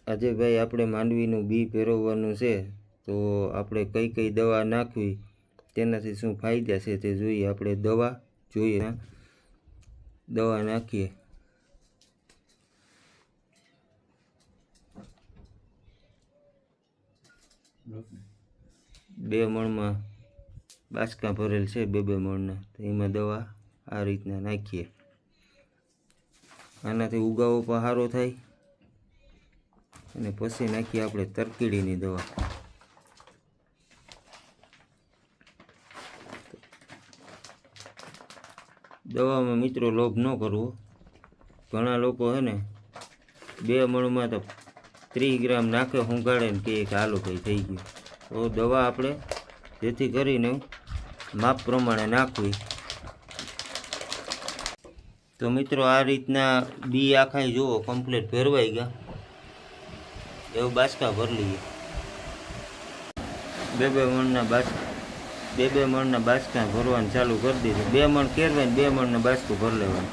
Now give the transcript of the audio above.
આજે ભાઈ આપણે માંડવીનું બી ફેરવવાનું છે, તો આપણે કઈ કઈ દવા નાખવી, તેનાથી શું ફાયદા છે તે જોઈએ. આપણે દવા જોઈએ, દવા નાખીએ. બે મણમાં બાસકા ભરેલ છે, બે મણના, તો એમાં દવા આ રીતના નાખીએ. આનાથી ઉગાવો પણ સારો થાય. અને પછી નાખીએ આપણે તરકીડીની દવા. દવામાં મિત્રો લોભ ન કરવો. ઘણા લોકો છે ને 2 મણમાં તો 30 ગ્રામ નાખે, હુંગાડે ને કે હાલો ભાઈ થઈ ગયું. તો દવા આપણે જેથી કરીને માપ પ્રમાણે નાખવી. તો મિત્રો આ રીતના બી આખા જુઓ કમ્પ્લીટ ભેરવાઈ ગયા, એવું બાસકા ભરી લઈએ. બે મણના બાસકા ભરવાનું ચાલુ કરી દીધું. 2 મણ કેરવાય ને 2 મણના બાસકું ભરી લેવાનું.